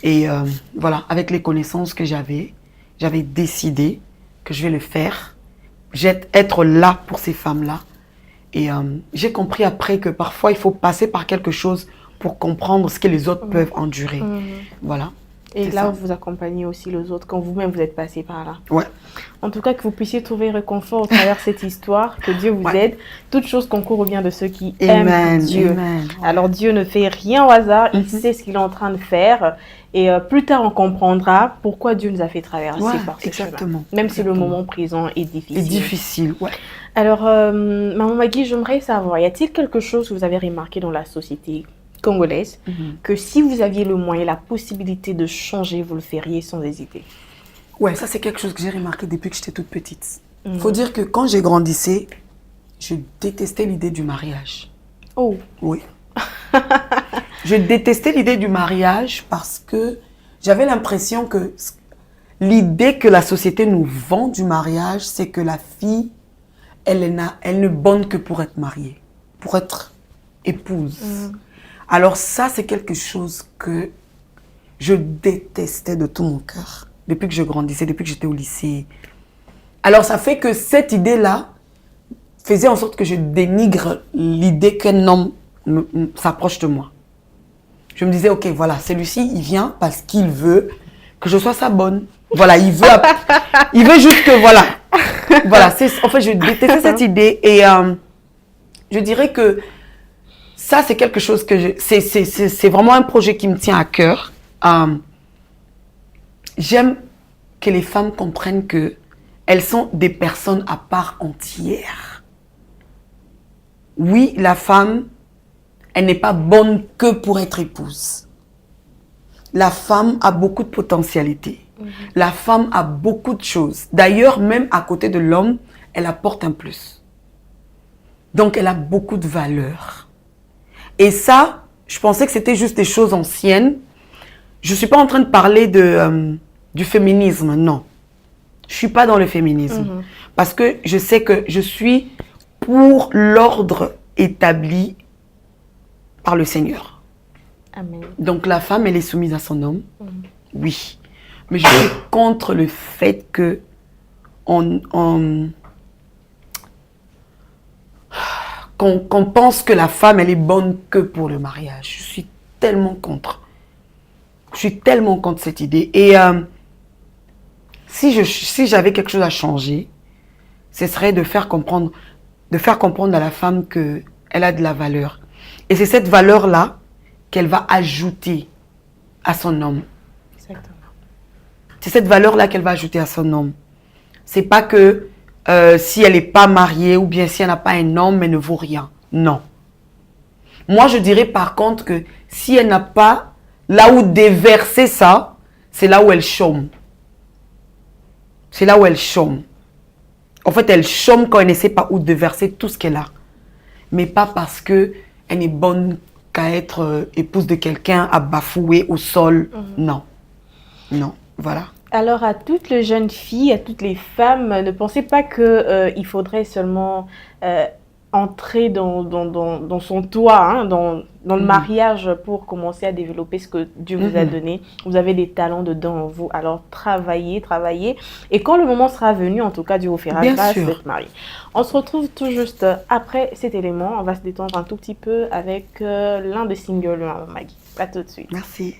Et voilà, avec les connaissances que j'avais décidé que je vais le faire. Être là pour ces femmes-là. Et j'ai compris après que parfois, il faut passer par quelque chose pour comprendre ce que les autres peuvent endurer. Voilà. Et C'est là, ça. vous accompagnez aussi les autres quand vous-même vous êtes passé par là. Ouais. En tout cas, que vous puissiez trouver réconfort au travers de cette histoire, que Dieu vous Ouais. aide. Toute chose concourt au bien de ceux qui Amen, aiment Dieu. amen. Alors Dieu ne fait rien au hasard, il sait ce qu'il est en train de faire. Et plus tard, on comprendra pourquoi Dieu nous a fait traverser Ouais, par ce chemin. exactement. Même si le Exactement. moment présent est difficile. C'est difficile, ouais. Alors, Maman Maggie, j'aimerais savoir, y a-t-il quelque chose que vous avez remarqué dans la société congolaise que si vous aviez le moyen, la possibilité de changer, vous le feriez sans hésiter? Ouais, ça c'est quelque chose que j'ai remarqué depuis que j'étais toute petite. Faut dire que quand j'ai grandissé, je détestais l'idée du mariage. Oh, Oui. Je détestais l'idée du mariage parce que j'avais l'impression que l'idée que la société nous vend du mariage, c'est que la fille, elle n'est bonne que pour être mariée, pour être épouse. Alors ça, c'est quelque chose que je détestais de tout mon cœur depuis que je grandissais, depuis que j'étais au lycée. Alors ça fait que cette idée-là faisait en sorte que je dénigre l'idée qu'un homme s'approche de moi. Je me disais, ok, voilà, celui-ci, il vient parce qu'il veut que je sois sa bonne. Voilà, il veut juste que, voilà. Voilà, en fait, je détestais cette idée et je dirais que ça, c'est quelque chose que c'est vraiment un projet qui me tient à cœur. J'aime que les femmes comprennent que elles sont des personnes à part entière. Oui, la femme, elle n'est pas bonne que pour être épouse. La femme a beaucoup de potentialités. La femme a beaucoup de choses. D'ailleurs, même à côté de l'homme, elle apporte un plus. Donc, elle a beaucoup de valeur. Et ça, je pensais que c'était juste des choses anciennes. Je ne suis pas en train de parler du féminisme, non. Je ne suis pas dans le féminisme. Parce que je sais que je suis pour l'ordre établi par le Seigneur. amen. Donc la femme, elle est soumise à son homme. Oui. Mais je suis contre le fait que qu'on pense que la femme, elle est bonne que pour le mariage. Je suis tellement contre. Je suis tellement contre cette idée. Et si j'avais quelque chose à changer, ce serait de faire comprendre à la femme qu'elle a de la valeur. Et c'est cette valeur-là qu'elle va ajouter à son homme. Exactement. C'est cette valeur-là qu'elle va ajouter à son homme. C'est pas que si elle n'est pas mariée ou bien si elle n'a pas un homme, elle ne vaut rien. Non. Moi, je dirais par contre que si elle n'a pas là où déverser ça, c'est là où elle chôme. C'est là où elle chôme. En fait, elle chôme quand elle ne sait pas où déverser tout ce qu'elle a. Mais pas parce qu'elle n'est bonne qu'à être épouse de quelqu'un, à bafouer au sol. Non. Non. Voilà. Alors, à toutes les jeunes filles, à toutes les femmes, ne pensez pas qu'il faudrait seulement entrer dans son toit, hein, dans le mariage pour commencer à développer ce que Dieu vous a donné. Vous avez des talents dedans en vous. Alors, travaillez. Et quand le moment sera venu, en tout cas, Dieu vous fera grâce d'être marié. On se retrouve tout juste après cet élément. On va se détendre un tout petit peu avec l'un des singles de Maman Maggie. À tout de suite. Merci.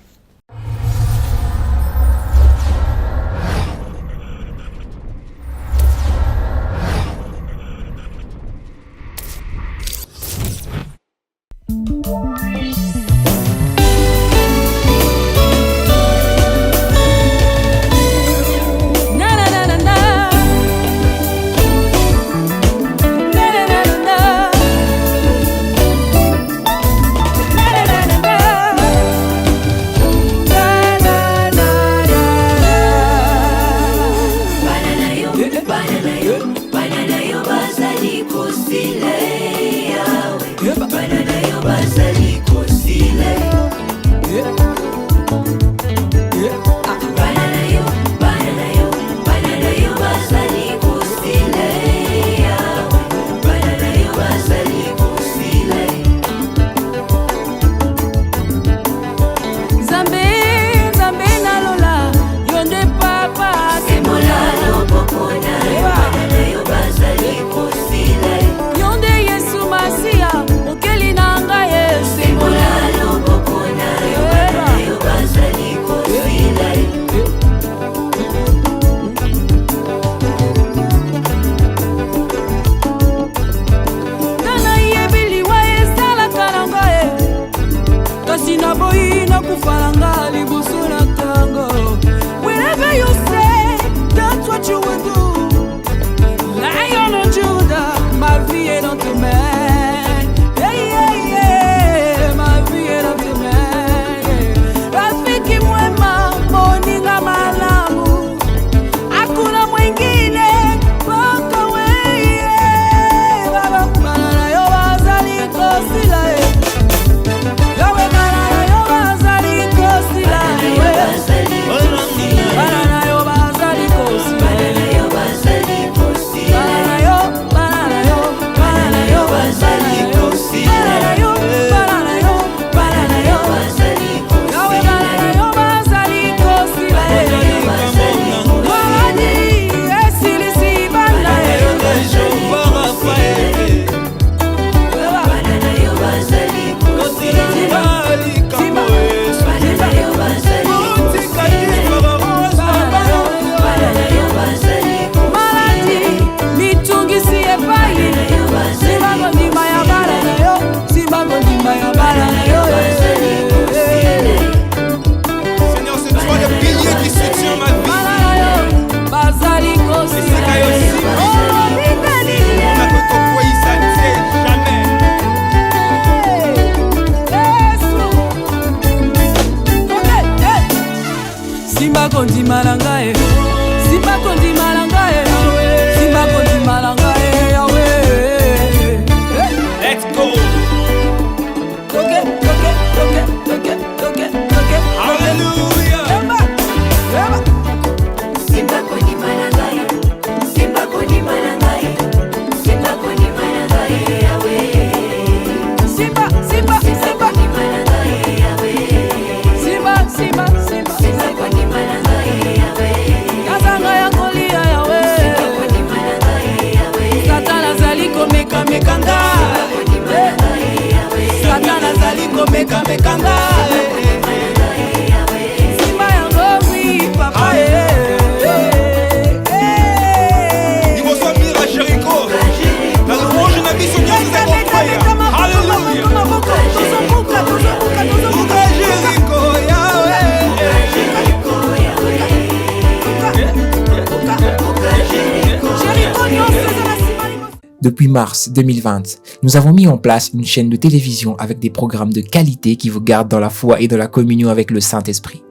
Depuis mars 2020, nous avons mis en place une chaîne de télévision avec des programmes de qualité qui vous gardent dans la foi et dans la communion avec le Saint-Esprit.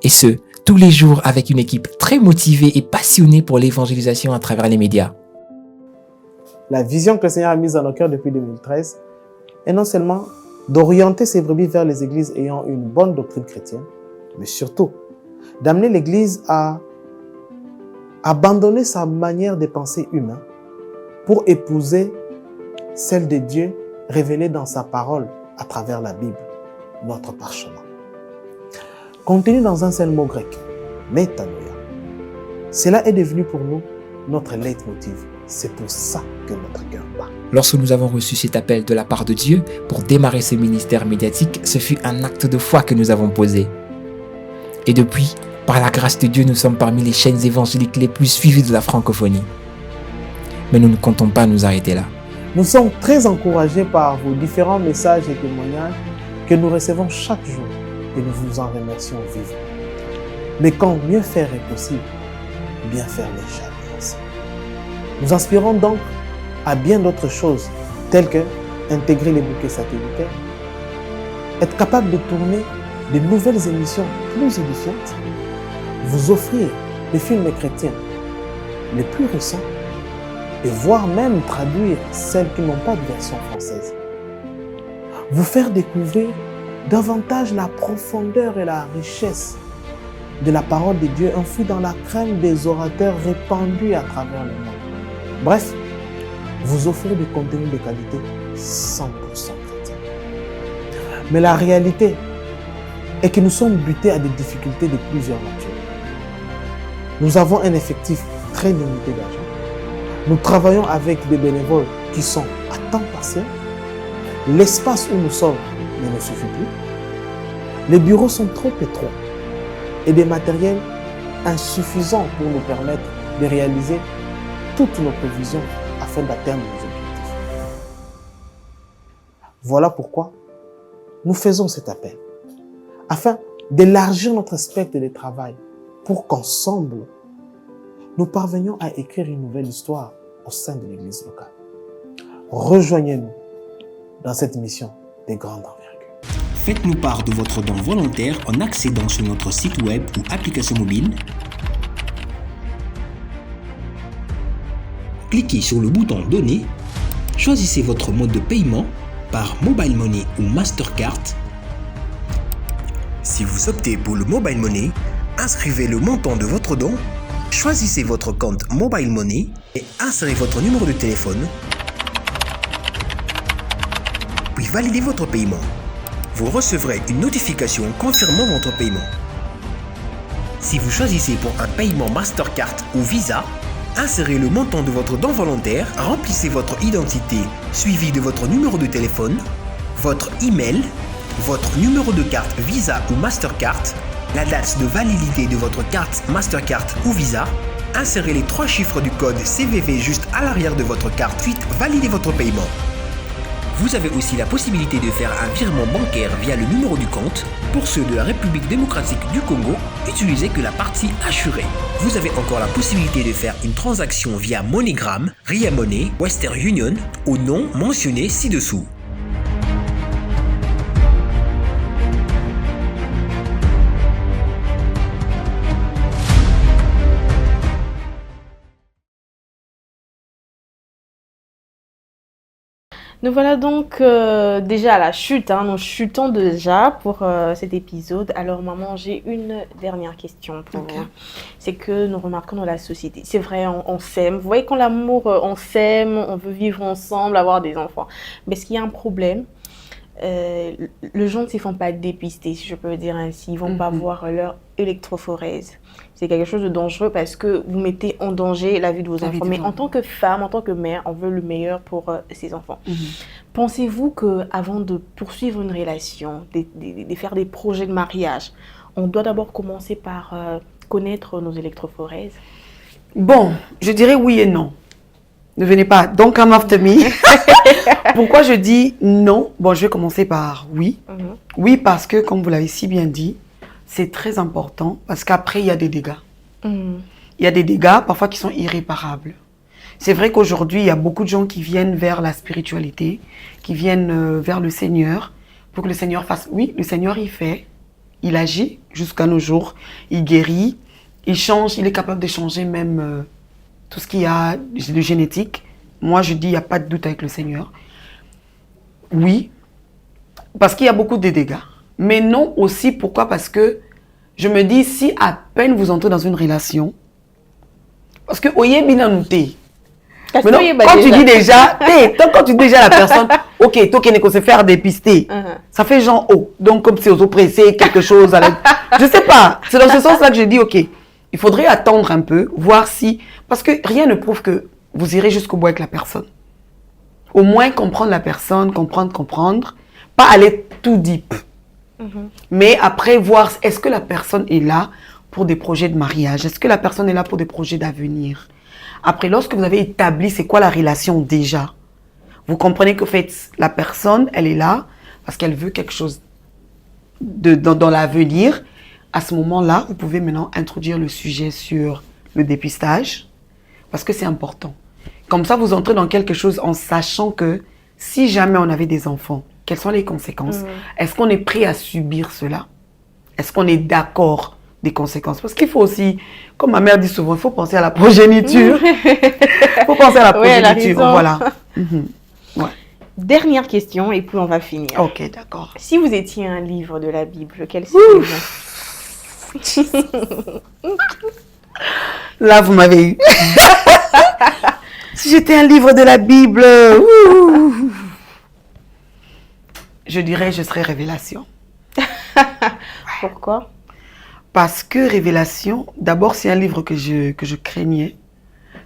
Et ce, tous les jours avec une équipe très motivée et passionnée pour l'évangélisation à travers les médias. La vision que le Seigneur a mise dans nos cœurs depuis 2013 est non seulement d'orienter ses brebis vers les églises ayant une bonne doctrine chrétienne, mais surtout d'amener l'Église à abandonner sa manière de penser humaine pour épouser celle de Dieu révélée dans sa parole à travers la Bible, notre parchemin. Contenu dans un seul mot grec, métanoïa. Cela est devenu pour nous notre leitmotiv. C'est pour ça que notre cœur bat. Lorsque nous avons reçu cet appel de la part de Dieu pour démarrer ce ministère médiatique, ce fut un acte de foi que nous avons posé. Et depuis, par la grâce de Dieu, nous sommes parmi les chaînes évangéliques les plus suivies de la francophonie. Mais nous ne comptons pas nous arrêter là. Nous sommes très encouragés par vos différents messages et témoignages que nous recevons chaque jour et nous vous en remercions vivement. Mais quand mieux faire est possible, bien faire n'est jamais assez. Nous inspirons donc à bien d'autres choses, telles que intégrer les bouquets satellitaires, être capable de tourner de nouvelles émissions plus édifiantes, vous offrir des films chrétiens les plus récents et voire même traduire celles qui n'ont pas de version française. Vous faire découvrir davantage la profondeur et la richesse de la parole de Dieu enfouie dans la crème des orateurs répandus à travers le monde. Bref, vous offrir des contenus de qualité 100% chrétiens. Mais la réalité est que nous sommes butés à des difficultés de plusieurs natures. Nous avons un effectif très limité d'argent. Nous travaillons avec des bénévoles qui sont à temps partiel. L'espace où nous sommes ne nous suffit plus. Les bureaux sont trop étroits et des matériels insuffisants pour nous permettre de réaliser toutes nos prévisions afin d'atteindre nos objectifs. Voilà pourquoi nous faisons cet appel, afin d'élargir notre spectre de travail pour qu'ensemble, nous parvenions à écrire une nouvelle histoire au sein de l'Église locale. Rejoignez-nous dans cette mission de grande envergure. Faites-nous part de votre don volontaire en accédant sur notre site web ou application mobile. Cliquez sur le bouton « Donner », choisissez votre mode de paiement par Mobile Money ou Mastercard. Si vous optez pour le Mobile Money, inscrivez le montant de votre don, choisissez votre compte Mobile Money et insérez votre numéro de téléphone, puis validez votre paiement. Vous recevrez une notification confirmant votre paiement. Si vous choisissez pour un paiement Mastercard ou Visa, insérez le montant de votre don volontaire, remplissez votre identité suivi de votre numéro de téléphone, votre email, votre numéro de carte Visa ou Mastercard, la date de validité de votre carte Mastercard ou Visa, insérez les 3 chiffres du code CVV juste à l'arrière de votre carte, puis validez votre paiement. Vous avez aussi la possibilité de faire un virement bancaire via le numéro du compte. Pour ceux de la République démocratique du Congo, utilisez que la partie assurée. Vous avez encore la possibilité de faire une transaction via MoneyGram, Ria Money, Western Union au nom mentionné ci-dessous. Nous voilà donc déjà à la chute, nous chutons déjà pour cet épisode. Alors maman, j'ai une dernière question pour vous. C'est que nous remarquons dans la société, c'est vrai, on s'aime. Vous voyez quand l'amour, on s'aime, on veut vivre ensemble, avoir des enfants. Mais est-ce qu'il y a un problème? Les gens ne se font pas dépister, si je peux dire ainsi. Ils ne vont pas voir leur électrophorèse. C'est quelque chose de dangereux parce que vous mettez en danger la vie de vos enfants. Mais en tant que femme, en tant que mère, on veut le meilleur pour ses enfants. Pensez-vous qu'avant de poursuivre une relation, de faire des projets de mariage, on doit d'abord commencer par connaître nos électrophorèses? Bon, je dirais oui et non. Ne venez pas. Don't come after me. Pourquoi je dis non? Bon, je vais commencer par oui. Oui, parce que, comme vous l'avez si bien dit, c'est très important parce qu'après, il y a des dégâts. Il y a des dégâts, parfois, qui sont irréparables. C'est vrai qu'aujourd'hui, il y a beaucoup de gens qui viennent vers la spiritualité, qui viennent vers le Seigneur, pour que le Seigneur fasse... Oui, le Seigneur, il fait, il agit jusqu'à nos jours, il guérit, il change, il est capable de changer même tout ce qu'il y a de génétique. Moi, je dis, il n'y a pas de doute avec le Seigneur. Oui, parce qu'il y a beaucoup de dégâts. Mais non aussi, pourquoi? Parce que je me dis, si à peine vous entrez dans une relation, parce que oye binanouté, Parce Mais non, que, bah, quand tu déjà. dis déjà, quand tu dis déjà à la personne, ok, toi qui n'es qu'on se faire dépister, ça fait genre, oh, donc comme c'est aux oppressés, quelque chose, je sais pas, c'est dans ce sens-là que je dis, ok, il faudrait attendre un peu, voir si, parce que rien ne prouve que vous irez jusqu'au bout avec la personne. Au moins comprendre la personne, comprendre, pas aller tout deep. Mais après voir, est-ce que la personne est là pour des projets de mariage? Est-ce que la personne est là pour des projets d'avenir? Après, lorsque vous avez établi c'est quoi la relation déjà, vous comprenez que en fait, la personne, elle est là parce qu'elle veut quelque chose dans l'avenir. À ce moment-là, vous pouvez maintenant introduire le sujet sur le dépistage parce que c'est important. Comme ça, vous entrez dans quelque chose en sachant que si jamais on avait des enfants, quelles sont les conséquences? Est-ce qu'on est prêt à subir cela? Est-ce qu'on est d'accord des conséquences? Parce qu'il faut aussi, comme ma mère dit souvent, il faut penser à la progéniture. Il faut penser à la progéniture, voilà. Ouais. Dernière question et puis on va finir. Ok, d'accord. Si vous étiez un livre de la Bible, lequel serait-vous? Là, vous m'avez eu. Si j'étais un livre de la Bible, je dirais je serais Révélation. Pourquoi? Parce que Révélation, d'abord, c'est un livre que je craignais.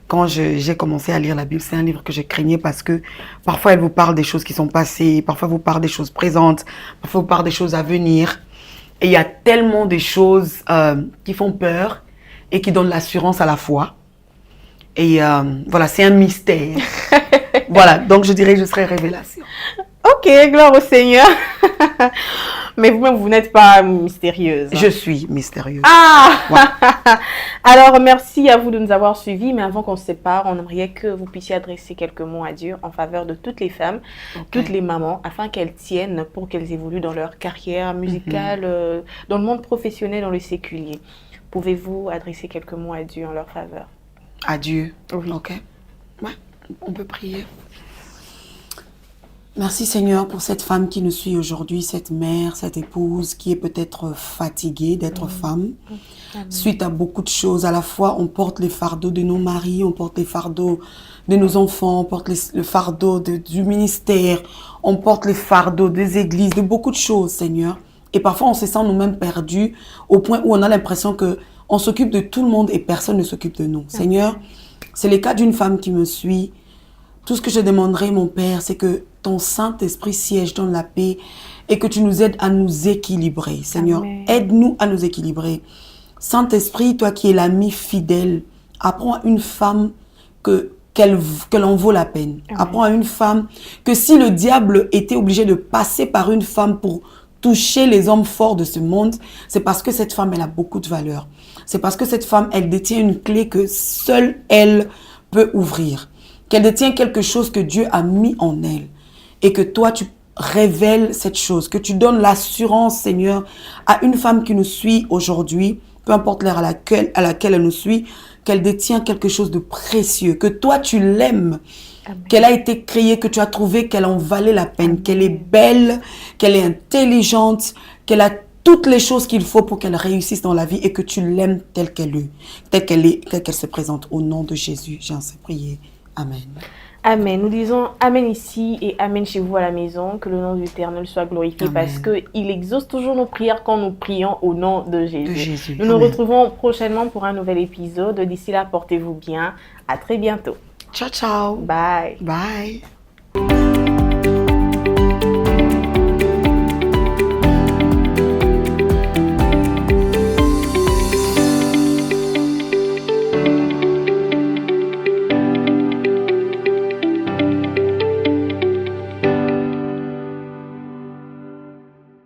Quand j'ai commencé à lire la Bible, c'est un livre que je craignais parce que parfois, elle vous parle des choses qui sont passées, parfois, elle vous parle des choses présentes, parfois, elle vous parle des choses à venir. Et il y a tellement de choses qui font peur et qui donnent l'assurance à la foi. Et voilà, c'est un mystère. Voilà, donc je dirais que je serais Révélation. Ok, gloire au Seigneur. Mais vous-même, vous n'êtes pas mystérieuse. Je suis mystérieuse. Ah Ouais. Alors, merci à vous de nous avoir suivis. Mais avant qu'on se sépare, on aimerait que vous puissiez adresser quelques mots à Dieu en faveur de toutes les femmes, toutes les mamans, afin qu'elles tiennent pour qu'elles évoluent dans leur carrière musicale, dans le monde professionnel, dans le séculier. Pouvez-vous adresser quelques mots à Dieu en leur faveur? À Dieu. Oui. Ok. Ouais, on peut prier. Merci Seigneur pour cette femme qui nous suit aujourd'hui, cette mère, cette épouse qui est peut-être fatiguée d'être femme. Suite à beaucoup de choses, à la fois on porte les fardeaux de nos maris, on porte les fardeaux de nos enfants, on porte le fardeau du ministère, on porte les fardeaux des églises, de beaucoup de choses Seigneur. Et parfois on se sent nous-mêmes perdus au point où on a l'impression que on s'occupe de tout le monde et personne ne s'occupe de nous. Seigneur, c'est le cas d'une femme qui me suit. Tout ce que je demanderai, mon Père, c'est que ton Saint-Esprit siège dans la paix et que tu nous aides à nous équilibrer. Seigneur, aide-nous à nous équilibrer. Saint-Esprit, toi qui es l'ami fidèle, apprends à une femme qu'elle en vaut la peine. Amen. Apprends à une femme que si le diable était obligé de passer par une femme pour toucher les hommes forts de ce monde, c'est parce que cette femme, elle a beaucoup de valeur. C'est parce que cette femme, elle détient une clé que seule elle peut ouvrir. Qu'elle détient quelque chose que Dieu a mis en elle. Et que toi, tu révèles cette chose. Que tu donnes l'assurance, Seigneur, à une femme qui nous suit aujourd'hui, peu importe l'heure à laquelle elle nous suit, qu'elle détient quelque chose de précieux. Que toi, tu l'aimes. Qu'elle a été créée, que tu as trouvé qu'elle en valait la peine. Qu'elle est belle, qu'elle est intelligente, qu'elle a toutes les choses qu'il faut pour qu'elle réussisse dans la vie et que tu l'aimes telle qu'elle est, telle qu'elle se présente. Au nom de Jésus, j'ai ainsi prié. Amen. Amen. Nous disons Amen ici et Amen chez vous à la maison. Que le nom de l'Éternel soit glorifié. Amen. Parce qu'il exauce toujours nos prières quand nous prions au nom de Jésus. Nous nous retrouvons prochainement pour un nouvel épisode. D'ici là, portez-vous bien. À très bientôt. Ciao, ciao. Bye. Bye.